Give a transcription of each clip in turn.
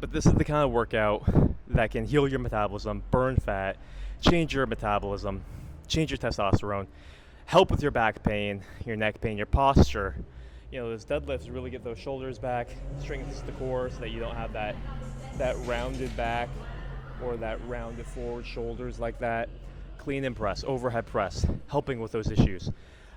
But this is the kind of workout that can heal your metabolism, burn fat, change your metabolism, change your testosterone, help with your back pain, your neck pain, your posture. Those deadlifts really get those shoulders back, strengthens the core so that you don't have that rounded back or that rounded forward shoulders like that. Clean and press, overhead press, helping with those issues.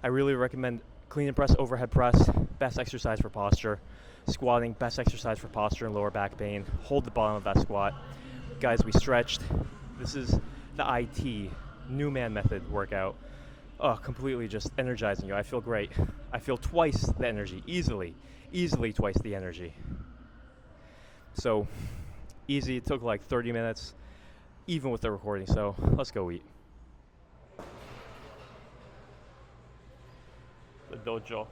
I really recommend clean and press, overhead press, best exercise for posture. Squatting, best exercise for posture and lower back pain. Hold the bottom of that squat. Guys, we stretched. This is the IT, new man method workout. Completely just energizing you. I feel great. I feel twice the energy, easily twice the energy. So, easy. It took like 30 minutes, even with the recording. So, let's go eat. The dojo.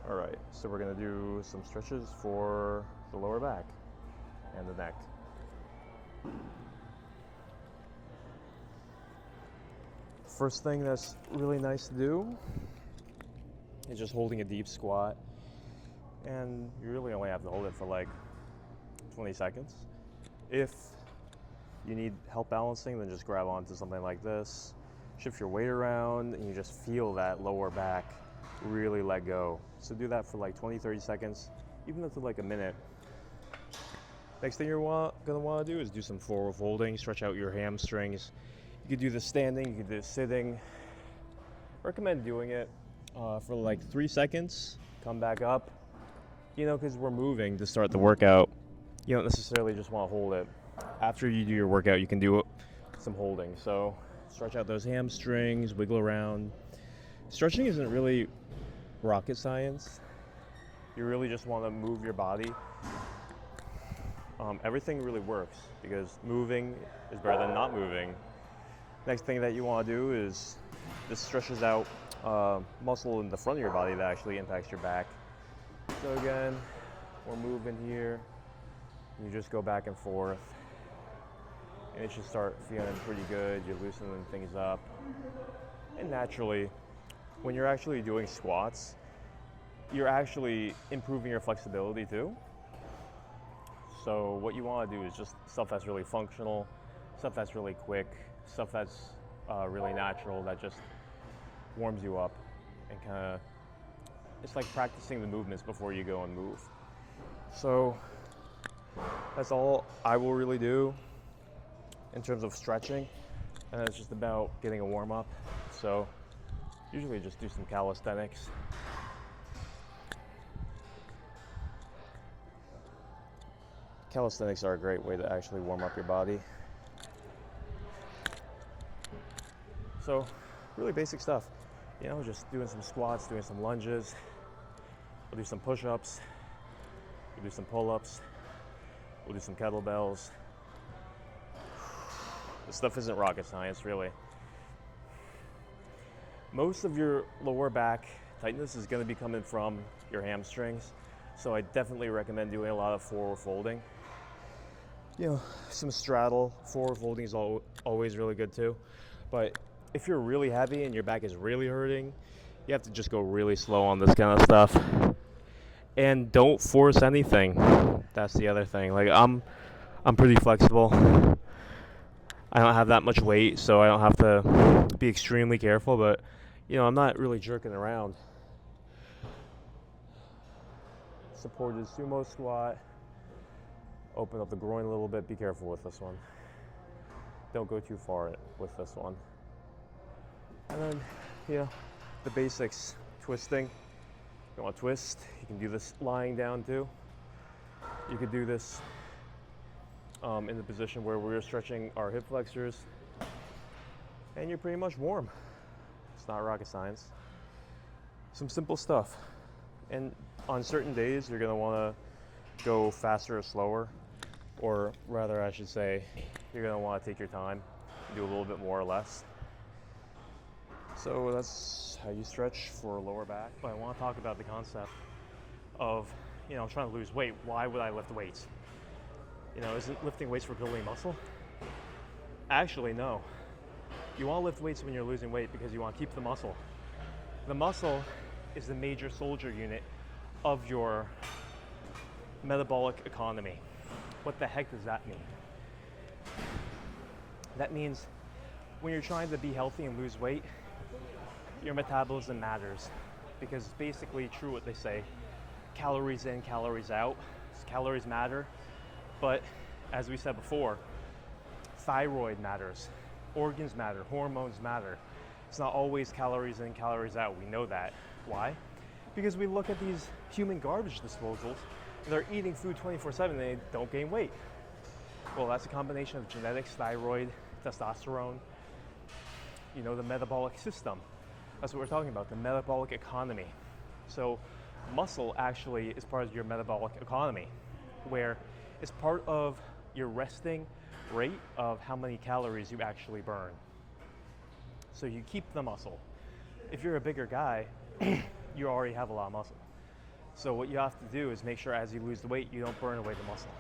Alright, so we're going to do some stretches for the lower back and the neck. First thing that's really nice to do is just holding a deep squat. And you really only have to hold it for like 20 seconds. If you need help balancing, then just grab onto something like this. Shift your weight around and you just feel that lower back really let go. So do that for like 20-30 seconds, even up to like a minute. Next thing you're gonna want to do is do some forward folding, stretch out your hamstrings. You could do this standing, you could do this sitting. Recommend doing it for like 3 seconds, come back up. Because we're moving to start the workout, you don't necessarily just want to hold it. After you do your workout, you can do some holding. So stretch out those hamstrings, wiggle around. Stretching isn't really rocket science. You really just want to move your body. Everything really works because moving is better than not moving. Next thing that you want to do is this stretches out muscle in the front of your body that actually impacts your back. So again, we're moving here. You just go back and forth. And it should start feeling pretty good. You're loosening things up. And naturally, when you're actually doing squats, you're actually improving your flexibility too. So what you want to do is just stuff that's really functional, stuff that's really quick, stuff that's really natural, that just warms you up and kind of, it's like practicing the movements before you go and move. So that's all I will really do in terms of stretching, and it's just about getting a warm up. So usually just do some calisthenics. Calisthenics are a great way to actually warm up your body. So really basic stuff, just doing some squats, doing some lunges. We'll do some push-ups, we'll do some pull-ups, we'll do some kettlebells. This stuff isn't rocket science, really. Most of your lower back tightness is going to be coming from your hamstrings, so I definitely recommend doing a lot of forward folding. Some straddle forward folding is always really good too, but if you're really heavy and your back is really hurting, you have to just go really slow on this kind of stuff. And don't force anything. That's the other thing. Like I'm pretty flexible. I don't have that much weight, so I don't have to be extremely careful, but I'm not really jerking around. Supported sumo squat. Open up the groin a little bit. Be careful with this one. Don't go too far with this one. And then, the basics. Twisting. If you want to twist, you can do this lying down too. You could do this in the position where we're stretching our hip flexors. And you're pretty much warm. It's not rocket science. Some simple stuff. And on certain days, you're going to want to go faster or slower. Or rather, I should say, you're going to want to take your time, do a little bit more or less. So that's how you stretch for lower back. But I want to talk about the concept of, trying to lose weight. Why would I lift weights? Isn't lifting weights for building muscle? Actually, no. You want to lift weights when you're losing weight because you want to keep the muscle. The muscle is the major soldier unit of your metabolic economy. What the heck does that mean? That means when you're trying to be healthy and lose weight, your metabolism matters, because it's basically true what they say, calories in, calories out. Calories matter, but as we said before, thyroid matters, organs matter, hormones matter. It's not always calories in, calories out. We know that. Why? Because we look at these human garbage disposals, and they're eating food 24/7 and they don't gain weight. Well, that's a combination of genetics, thyroid, testosterone, the metabolic system. That's what we're talking about, the metabolic economy. So muscle actually is part of your metabolic economy, where it's part of your resting rate of how many calories you actually burn. So you keep the muscle. If you're a bigger guy, you already have a lot of muscle. So what you have to do is make sure as you lose the weight, you don't burn away the muscle.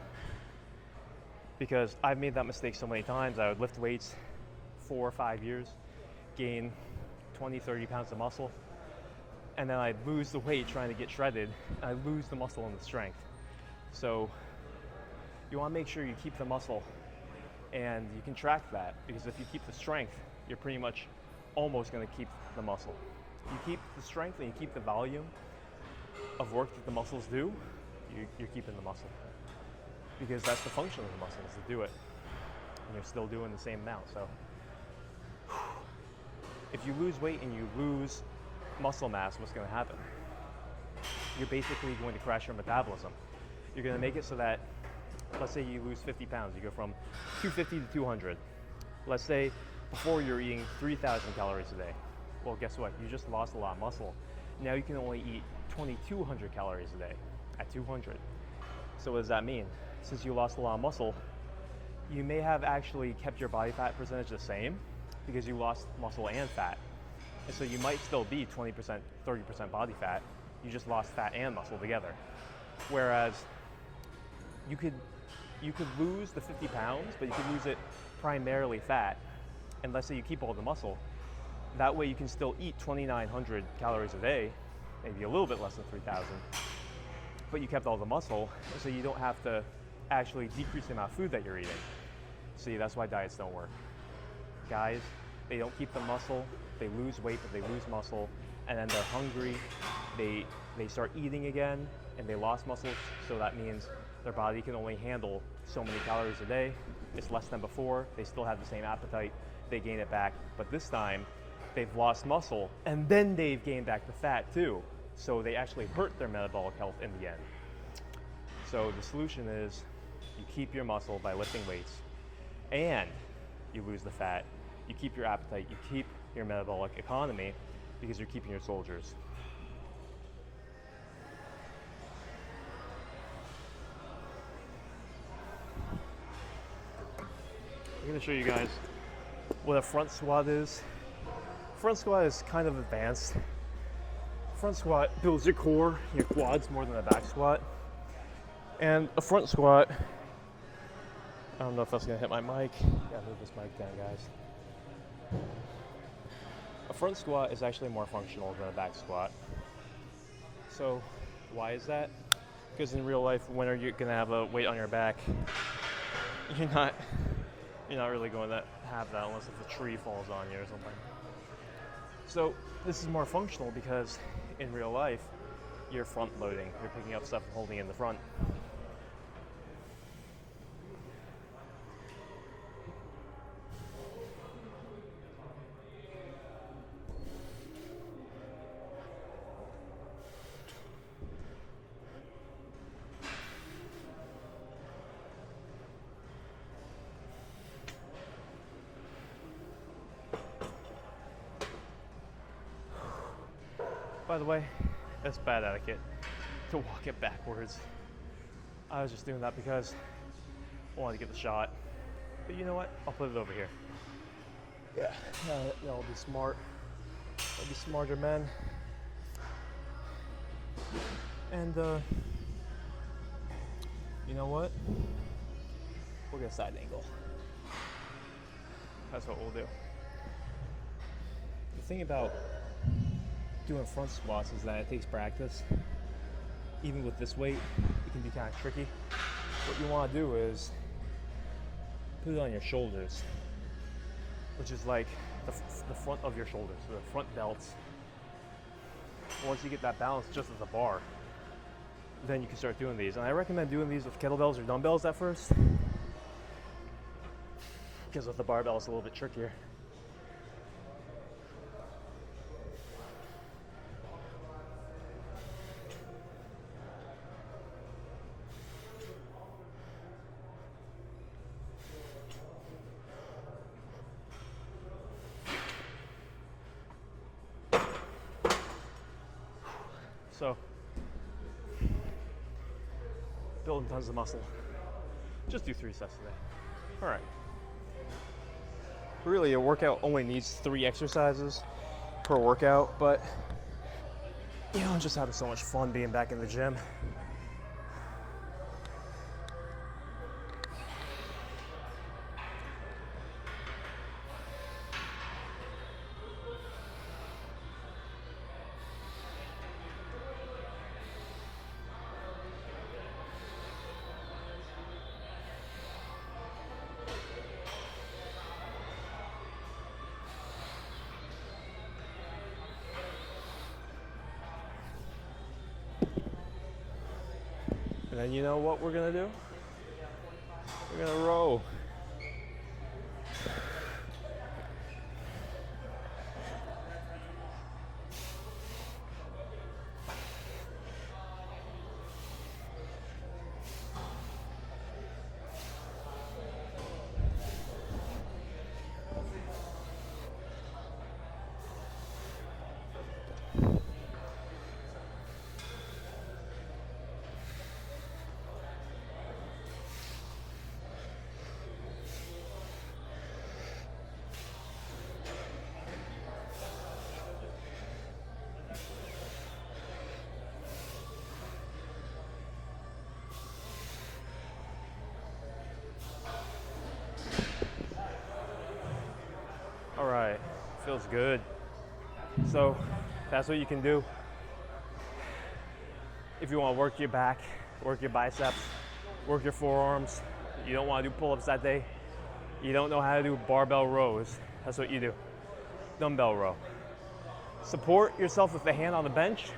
Because I've made that mistake so many times. I would lift weights 4 or 5 years, gain 20, 30 pounds of muscle, and then I'd lose the weight trying to get shredded, and I'd lose the muscle and the strength. So you want to make sure you keep the muscle, and you can track that, because if you keep the strength, you're pretty much almost going to keep the muscle. You keep the strength and you keep the volume of work that the muscles do, you're keeping the muscle. Because that's the function of the muscle, is to do it. And you're still doing the same amount. So if you lose weight and you lose muscle mass, what's going to happen? You're basically going to crash your metabolism. You're going to make it so that, let's say you lose 50 pounds, you go from 250 to 200. Let's say before you're eating 3,000 calories a day. Well, guess what? You just lost a lot of muscle. Now you can only eat 2,200 calories a day at 200. So what does that mean? Since you lost a lot of muscle, you may have actually kept your body fat percentage the same because you lost muscle and fat. And so you might still be 20%, 30% body fat. You just lost fat and muscle together. Whereas you could lose the 50 pounds, but you could lose it primarily fat. And let's say you keep all the muscle. That way you can still eat 2,900 calories a day, maybe a little bit less than 3,000, but you kept all the muscle, so you don't have to actually decrease the amount of food that you're eating. See, that's why diets don't work. Guys, they don't keep the muscle, they lose weight, but they lose muscle, and then they're hungry, they start eating again, and they lost muscle, so that means their body can only handle so many calories a day. It's less than before, they still have the same appetite, they gain it back, but this time, they've lost muscle, and then they've gained back the fat too. So they actually hurt their metabolic health in the end. So the solution is you keep your muscle by lifting weights, and you lose the fat. You keep your appetite, you keep your metabolic economy, because you're keeping your soldiers. I'm going to show you guys what a front squat is. Front squat is kind of advanced. Front squat builds your core, your quads, more than a back squat. And a front squat, I don't know if that's gonna hit my mic. Yeah, move this mic down, guys. A front squat is actually more functional than a back squat. So why is that? Because in real life, when are you gonna have a weight on your back? You're not really going to have that unless if a tree falls on you or something. So this is more functional because in real life, you're front loading. You're picking up stuff and holding it in the front. By the way, that's bad etiquette to walk it backwards. I was just doing that because I wanted to get the shot. But you know what? I'll put it over here. Yeah, that'll be smart. That'll be smarter men. And you know what? We'll get a side angle. That's what we'll do. The thing about doing front squats is that it takes practice. Even with this weight, it can be kind of tricky. what you want to do is put it on your shoulders, which is like the front of your shoulders, so the front delts. Once you get that balance just as a bar, then you can start doing these. And I recommend doing these with kettlebells or dumbbells at first, because with the barbell it's a little bit trickier. So, building tons of muscle. Just do 3 sets today. All right. Really, a workout only needs 3 exercises per workout, but you know, I'm just having so much fun being back in the gym. And then you know what we're gonna do? We're gonna row. All right, feels good. So that's what you can do. If you want to work your back, work your biceps, work your forearms, you don't want to do pull-ups that day, you don't know how to do barbell rows, that's what you do. Dumbbell row. Support yourself with the hand on the bench,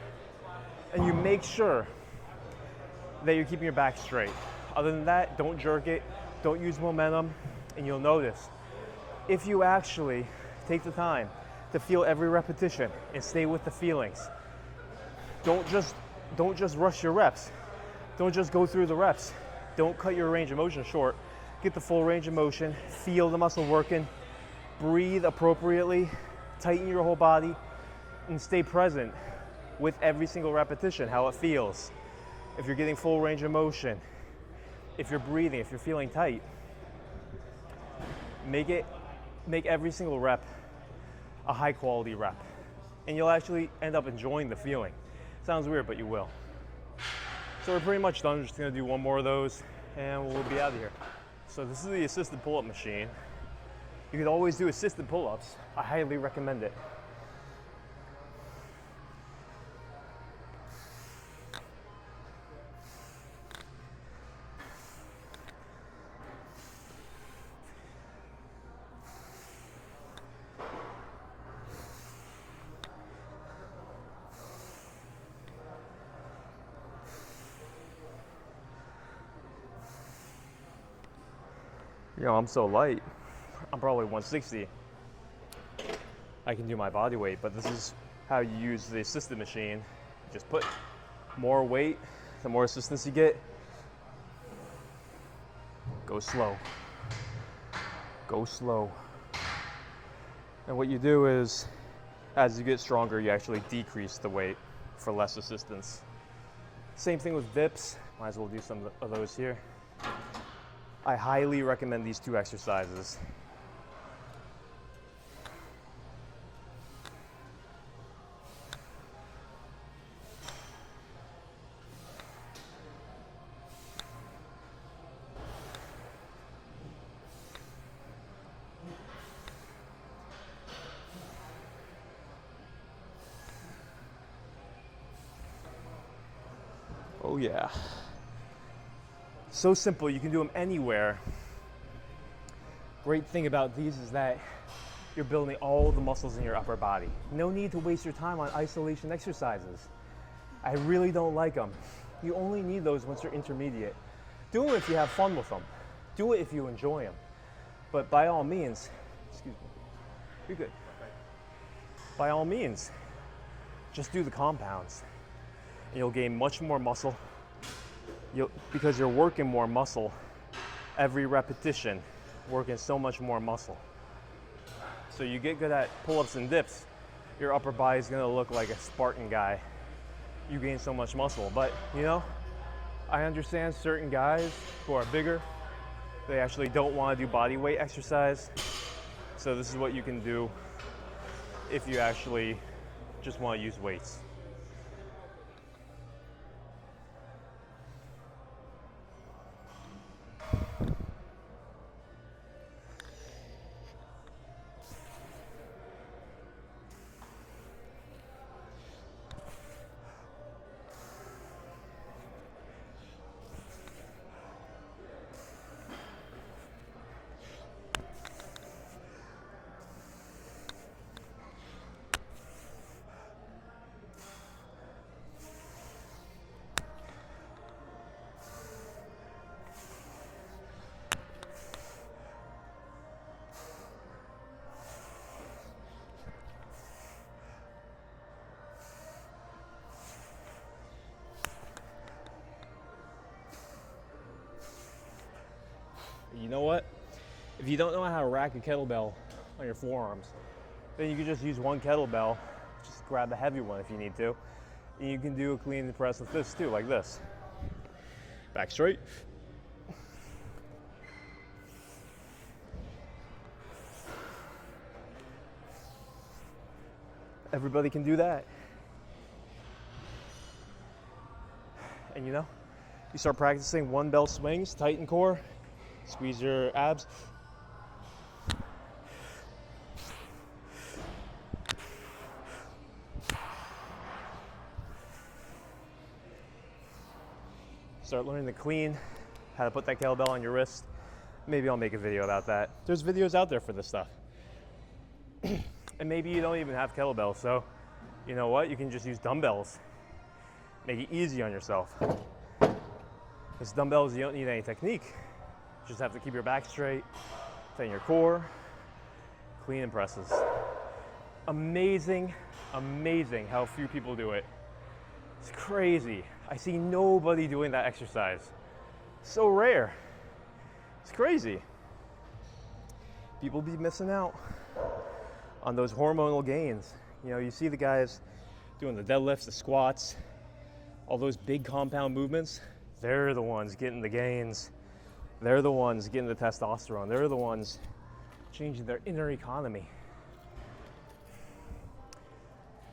and you make sure that you're keeping your back straight. Other than that, don't jerk it, don't use momentum, and you'll notice if you actually take the time to feel every repetition and stay with the feelings. Don't just rush your reps. Don't just go through the reps. Don't cut your range of motion short. Get the full range of motion, feel the muscle working, breathe appropriately, tighten your whole body, and stay present with every single repetition, how it feels. If you're getting full range of motion, if you're breathing, if you're feeling tight, make every single rep a high quality rep, and you'll actually end up enjoying the feeling. Sounds weird, but you will. So we're pretty much done. We're just gonna do one more of those and we'll be out of here. So this is the assisted pull-up machine. You could always do assisted pull-ups. I highly recommend it. You know, I'm so light. I'm probably 160. I can do my body weight, but this is how you use the assisted machine. Just put more weight, the more assistance you get. Go slow. Go slow. And what you do is, as you get stronger, you actually decrease the weight for less assistance. Same thing with dips. Might as well do some of those here. I highly recommend these 2 exercises. Oh yeah. So simple, you can do them anywhere. Great thing about these is that you're building all the muscles in your upper body. No need to waste your time on isolation exercises. I really don't like them. You only need those once you're intermediate. Do them if you have fun with them. Do it if you enjoy them. But by all means, excuse me, you're good. By all means, just do the compounds. And you'll gain much more muscle because you're working more muscle every repetition, working so much more muscle. So you get good at pull-ups and dips, your upper body is gonna look like a Spartan guy. You gain so much muscle. But you know, I understand certain guys who are bigger, they actually don't want to do body weight exercise. So this is what you can do if you actually just want to use weights. You know what? If you don't know how to rack a kettlebell on your forearms, then you can just use one kettlebell. Just grab the heavy one if you need to. And you can do a clean and press with this too, like this. Back straight. Everybody can do that. And you know, you start practicing one bell swings, tighten core, squeeze your abs. Start learning to clean, how to put that kettlebell on your wrist. Maybe I'll make a video about that. There's videos out there for this stuff. And maybe you don't even have kettlebells, so you know what? You can just use dumbbells. Make it easy on yourself. Because dumbbells, you don't need any technique. You just have to keep your back straight, tighten your core, clean and presses. Amazing, amazing how few people do it. It's crazy. I see nobody doing that exercise. So rare. It's crazy. People be missing out on those hormonal gains. You know, you see the guys doing the deadlifts, the squats, all those big compound movements. They're the ones getting the gains. They're the ones getting the testosterone. They're the ones changing their inner economy.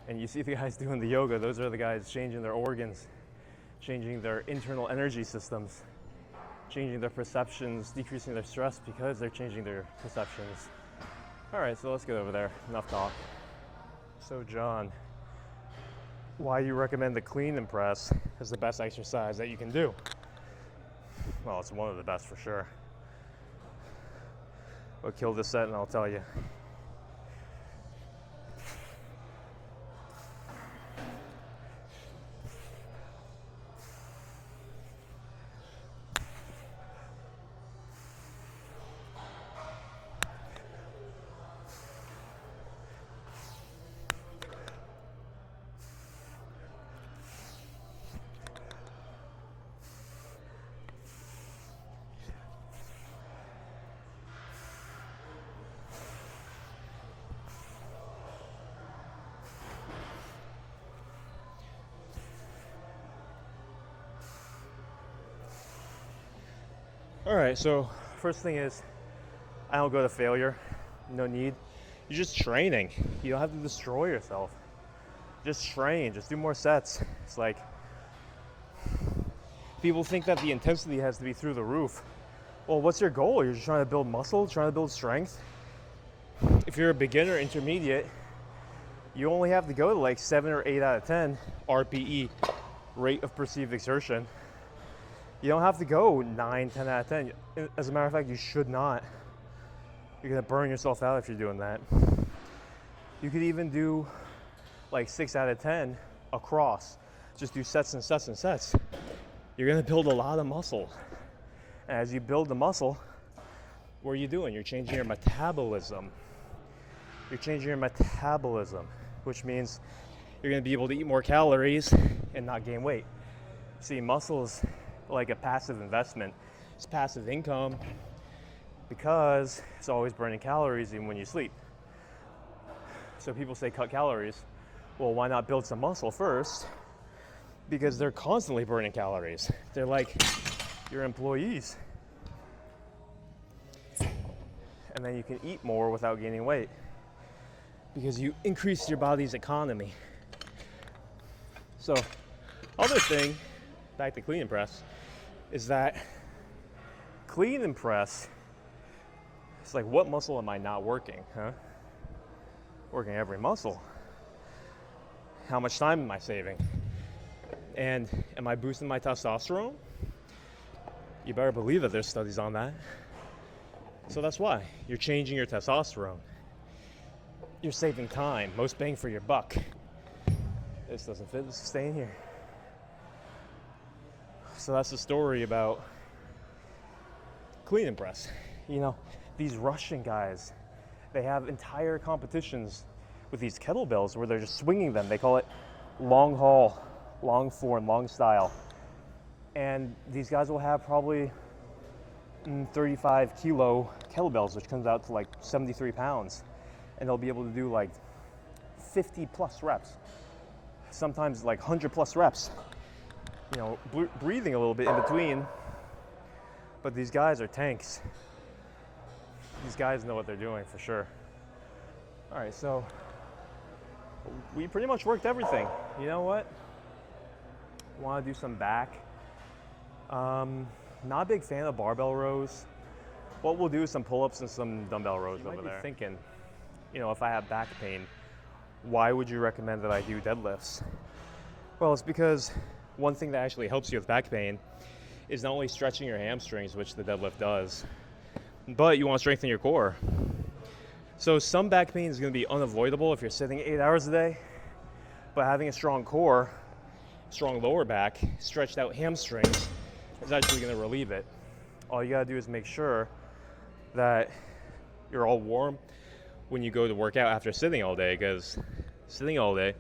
And you see the guys doing the yoga, those are the guys changing their organs, changing their internal energy systems, changing their perceptions, decreasing their stress because they're changing their perceptions. All right, so let's get over there. Enough talk. So John, why do you recommend the clean and press as the best exercise that you can do? Well, it's one of the best for sure. We'll kill this set and I'll tell you. All right, so first thing is, I don't go to failure, no need. You're just training. You don't have to destroy yourself. Just train, just do more sets. It's like, people think that the intensity has to be through the roof. Well, what's your goal? You're just trying to build muscle, trying to build strength. If you're a beginner, intermediate, you only have to go to like 7 or 8 out of 10 RPE, rate of perceived exertion. You don't have to go 9, 10 out of 10. As a matter of fact, you should not. You're gonna burn yourself out if you're doing that. You could even do like 6 out of 10 across. Just do sets and sets and sets. You're gonna build a lot of muscle. And as you build the muscle, what are you doing? You're changing your metabolism. You're changing your metabolism, which means you're gonna be able to eat more calories and not gain weight. See, muscle is like a passive investment. It's passive income because it's always burning calories even when you sleep. So people say cut calories. Well, why not build some muscle first? Because they're constantly burning calories. They're like your employees. And then you can eat more without gaining weight because you increase your body's economy. So, other thing, back to clean and press, is that clean and press, it's like, what muscle am I not working, huh? Working every muscle. How much time am I saving? And am I boosting my testosterone? You better believe that there's studies on that. So that's why you're changing your testosterone. You're saving time, most bang for your buck. This doesn't fit, this is staying here. So that's the story about clean and press. You know, these Russian guys, they have entire competitions with these kettlebells where they're just swinging them. They call it long haul, long form, long style. And these guys will have probably 35 kilo kettlebells, which comes out to like 73 pounds. And they'll be able to do like 50 plus reps. Sometimes like 100 plus reps. You know, breathing a little bit in between. But these guys are tanks. These guys know what they're doing for sure. All right, so we pretty much worked everything. You know what? Want to do some back. Not a big fan of barbell rows. What we'll do is some pull-ups and some dumbbell rows over there. Thinking, you know, if I have back pain, why would you recommend that I do deadlifts? Well, it's because one thing that actually helps you with back pain is not only stretching your hamstrings, which the deadlift does, but you want to strengthen your core. So some back pain is going to be unavoidable if you're sitting 8 hours a day, but having a strong core, strong lower back, stretched out hamstrings is actually going to relieve it. All you got to do is make sure that you're all warm when you go to work out after sitting all day, because sitting all day,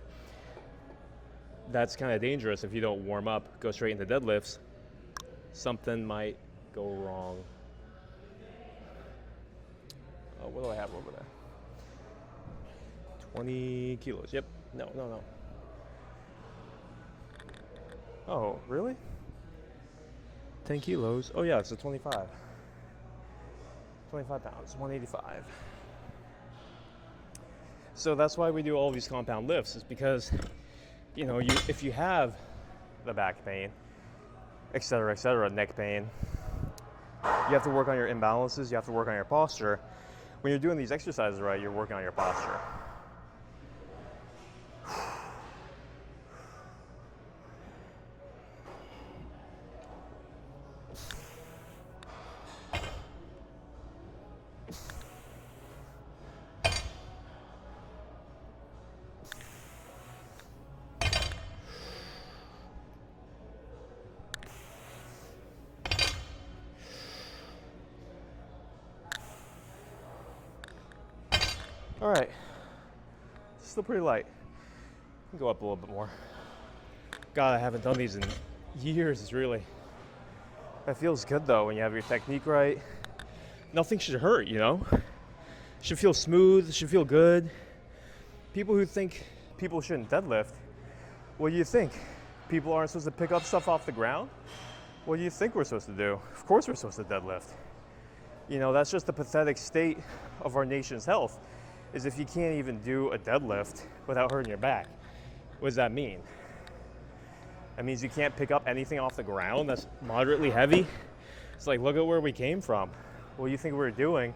that's kind of dangerous. If you don't warm up, go straight into deadlifts, something might go wrong. What do I have over there? 20 kilos. Yep. No. Oh, really? 10 kilos. Oh, yeah, it's a 25. 25 pounds, 185. So that's why we do all these compound lifts, is because, you know, if you have the back pain, et cetera, neck pain, you have to work on your imbalances, you have to work on your posture. When you're doing these exercises right, you're working on your posture. All right, still pretty light. Go up a little bit more. God, I haven't done these in years, it's really. That feels good though, when you have your technique right. Nothing should hurt, you know? It should feel smooth, it should feel good. People who think people shouldn't deadlift, what do you think? People aren't supposed to pick up stuff off the ground? What do you think we're supposed to do? Of course we're supposed to deadlift. You know, that's just the pathetic state of our nation's health. Is if you can't even do a deadlift without hurting your back. What does that mean? That means you can't pick up anything off the ground that's moderately heavy. It's like, look at where we came from. What do you think we're doing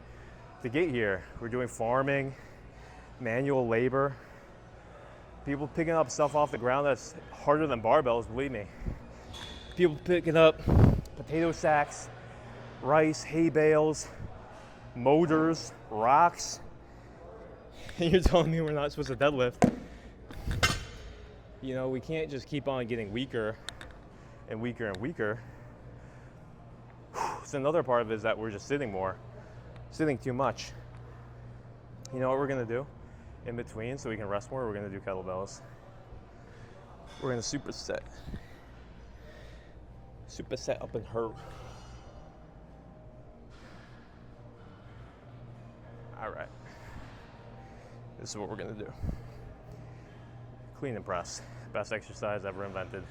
to get here? We're doing farming, manual labor. People picking up stuff off the ground that's harder than barbells, believe me. People picking up potato sacks, rice, hay bales, motors, rocks. And you're telling me we're not supposed to deadlift? You know, we can't just keep on getting weaker and weaker and weaker. So another part of it is that we're just sitting too much. You know what we're gonna do in between so we can rest more? We're gonna do kettlebells. We're gonna superset up and hurt. All right, this is what we're gonna do. Clean and press, best exercise ever invented.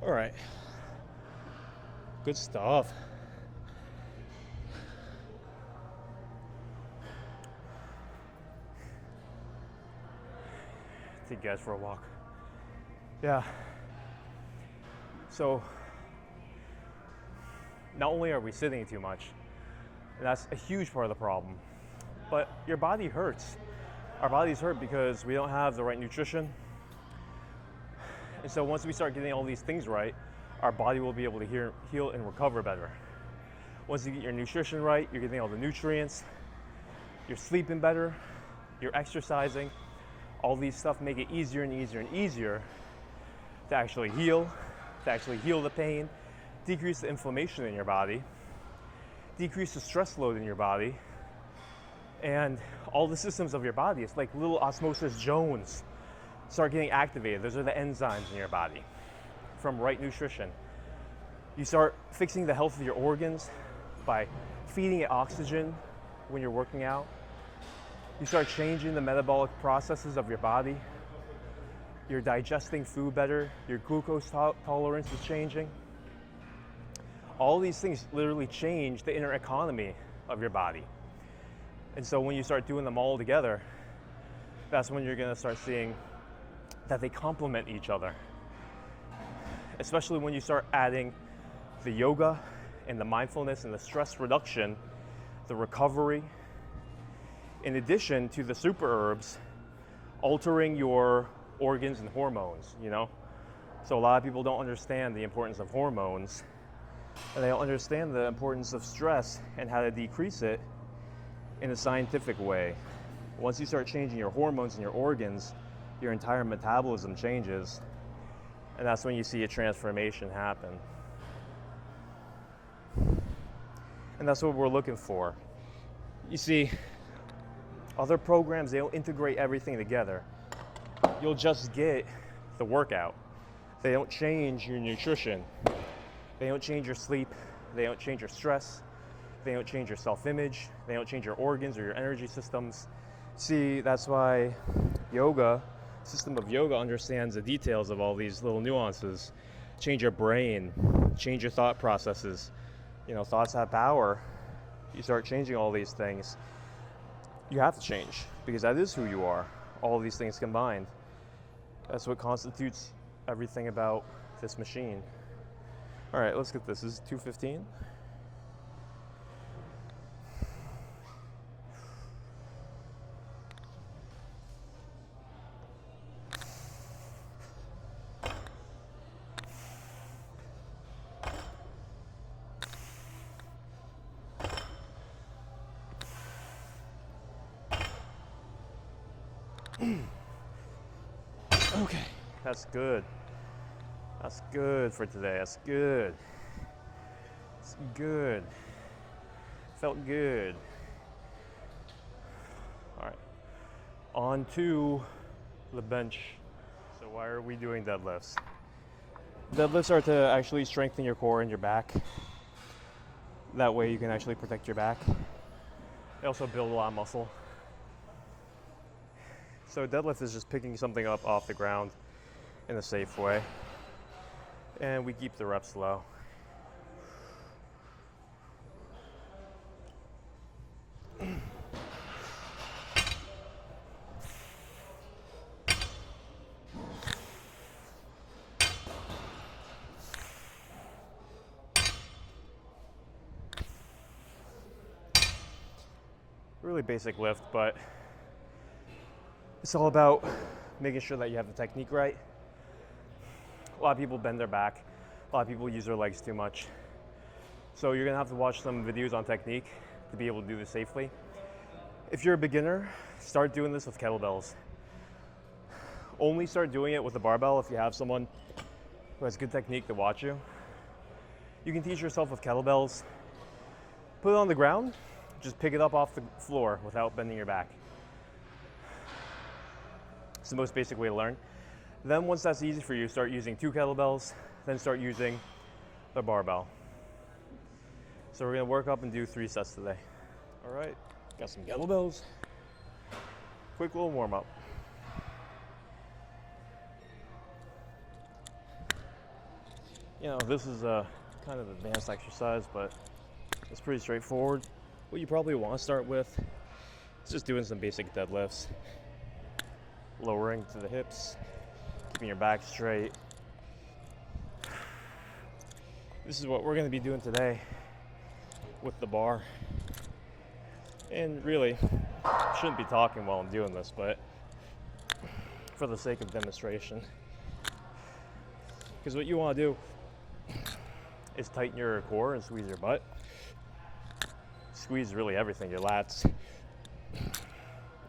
All right, good stuff. Take you guys for a walk. Yeah. So, not only are we sitting too much, and that's a huge part of the problem, but your body hurts. Our bodies hurt because we don't have the right nutrition. And so once we start getting all these things right, our body will be able to heal and recover better. Once you get your nutrition right, you're getting all the nutrients, you're sleeping better, you're exercising, all these stuff make it easier and easier and easier to actually heal the pain, decrease the inflammation in your body, decrease the stress load in your body, and all the systems of your body. It's like little osmosis zones start getting activated. Those are the enzymes in your body from right nutrition. You start fixing the health of your organs by feeding it oxygen when you're working out. You start changing the metabolic processes of your body. You're digesting food better. Your glucose tolerance is changing. All these things literally change the inner economy of your body. And so when you start doing them all together, that's when you're gonna start seeing that they complement each other. Especially when you start adding the yoga and the mindfulness and the stress reduction, the recovery, in addition to the super herbs altering your organs and hormones, you know? So a lot of people don't understand the importance of hormones, and they don't understand the importance of stress and how to decrease it in a scientific way. Once you start changing your hormones and your organs, your entire metabolism changes, and that's when you see a transformation happen. And that's what we're looking for. You see, other programs, they don't integrate everything together. You'll just get the workout. They don't change your nutrition. They don't change your sleep. They don't change your stress. They don't change your self-image. They don't change your organs or your energy systems. See, that's why system of yoga understands the details of all these little nuances. Change your brain, change your thought processes. You know, thoughts have power. You start changing all these things. You have to change because that is who you are. All of these things combined. That's what constitutes everything about this machine. All right, let's get this. This is 215. Okay, that's good. That's good for today. That's good. It's good. Felt good. All right, on to the bench. So why are we doing deadlifts? Deadlifts are to actually strengthen your core and your back. That way you can actually protect your back. They also build a lot of muscle. So deadlift is just picking something up off the ground in a safe way. And we keep the reps low. Really basic lift, but it's all about making sure that you have the technique right. A lot of people bend their back. A lot of people use their legs too much. So you're gonna have to watch some videos on technique to be able to do this safely. If you're a beginner, start doing this with kettlebells. Only start doing it with a barbell if you have someone who has good technique to watch you. You can teach yourself with kettlebells. Put it on the ground, just pick it up off the floor without bending your back. It's the most basic way to learn. Then once that's easy for you, start using 2 kettlebells, then start using the barbell. So we're gonna work up and do 3 sets today. All right, got some kettlebells. Quick little warm up. You know, this is a kind of advanced exercise, but it's pretty straightforward. What you probably want to start with is just doing some basic deadlifts. Lowering to the hips, keeping your back straight. This is what we're going to be doing today with the bar. And really, I shouldn't be talking while I'm doing this, but for the sake of demonstration. Because what you want to do is tighten your core and squeeze your butt. Squeeze really everything, your lats,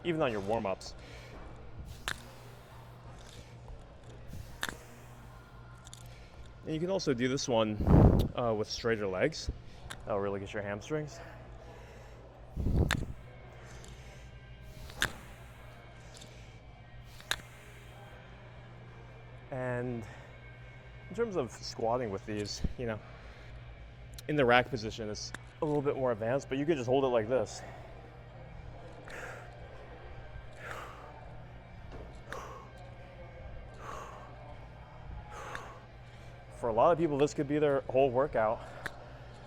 even on your warm-ups. And you can also do this one with straighter legs. That'll really get your hamstrings. And in terms of squatting with these, you know, in the rack position, it's a little bit more advanced, but you could just hold it like this. For a lot of people, this could be their whole workout.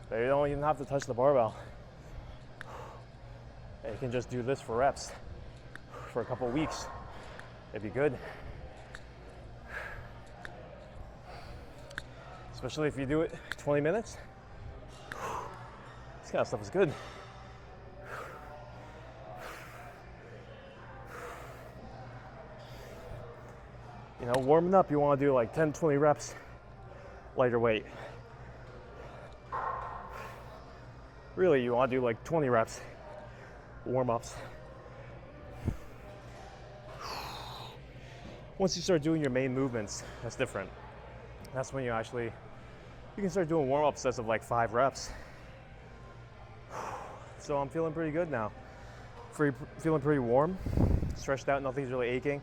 They don't even have to touch the barbell. They can just do this for reps for a couple weeks. It'd be good. Especially if you do it 20 minutes. This kind of stuff is good. You know, warming up, you want to do like 10, 20 reps, lighter weight. Really, you want to do like 20 reps, warm-ups. Once you start doing your main movements, that's different. That's when you can start doing warm-up sets of like 5 reps. So I'm feeling pretty good now. Feeling pretty warm, stretched out, nothing's really aching.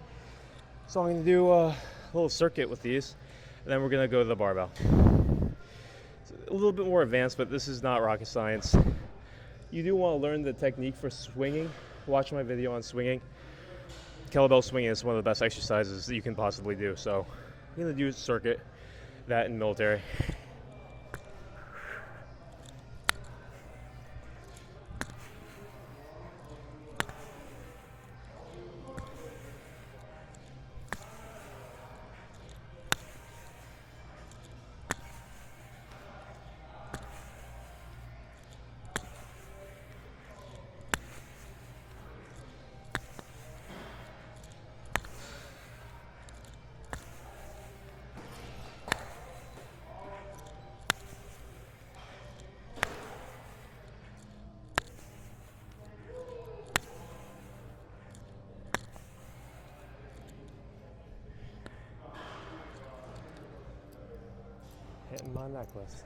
So I'm gonna do a little circuit with these, and then we're gonna go to the barbell. It's a little bit more advanced, but this is not rocket science. You do wanna learn the technique for swinging. Watch my video on swinging. Kettlebell swinging is one of the best exercises that you can possibly do. So I'm gonna do a circuit, that in military. Hitting my necklace.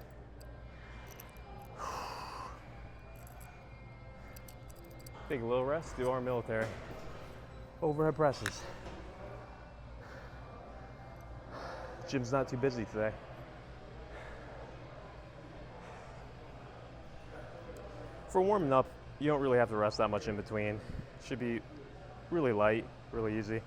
Take a little rest, do our military. Overhead presses. Gym's not too busy today. For warming up, you don't really have to rest that much in between. Should be really light, really easy.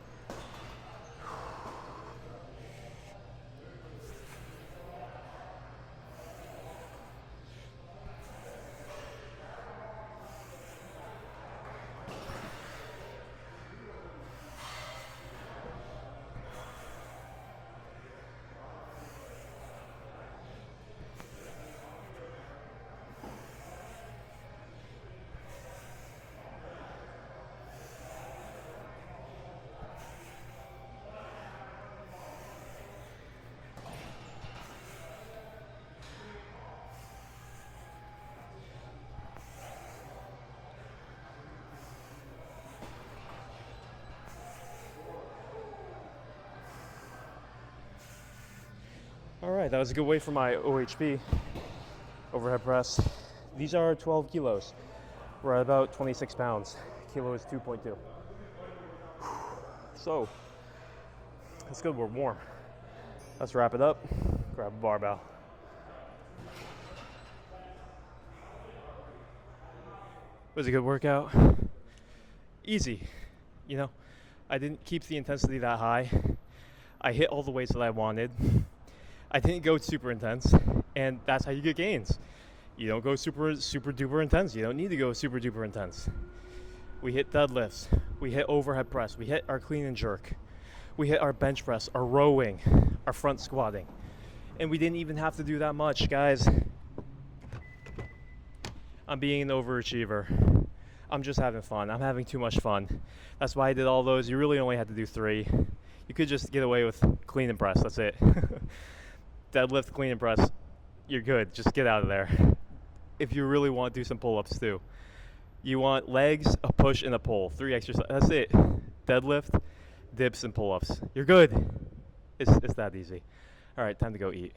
All right, that was a good weight for my OHP, overhead press. These are 12 kilos. We're at about 26 pounds. Kilo is 2.2. So, that's good, we're warm. Let's wrap it up, grab a barbell. It was a good workout. Easy, you know. I didn't keep the intensity that high. I hit all the weights that I wanted. I didn't go super intense, and that's how you get gains. You don't go super duper intense. You don't need to go super duper intense. We hit deadlifts, we hit overhead press, we hit our clean and jerk, we hit our bench press, our rowing, our front squatting, and we didn't even have to do that much, guys. I'm being an overachiever. I'm just having fun. I'm having too much fun. That's why I did all those. You really only had to do 3. You could just get away with clean and press. That's it. Deadlift, clean and press, you're good. Just get out of there. If you really want to do some pull-ups too. You want legs, a push, and a pull. 3 exercises. That's it. Deadlift, dips, and pull-ups. You're good. It's that easy. All right, time to go eat.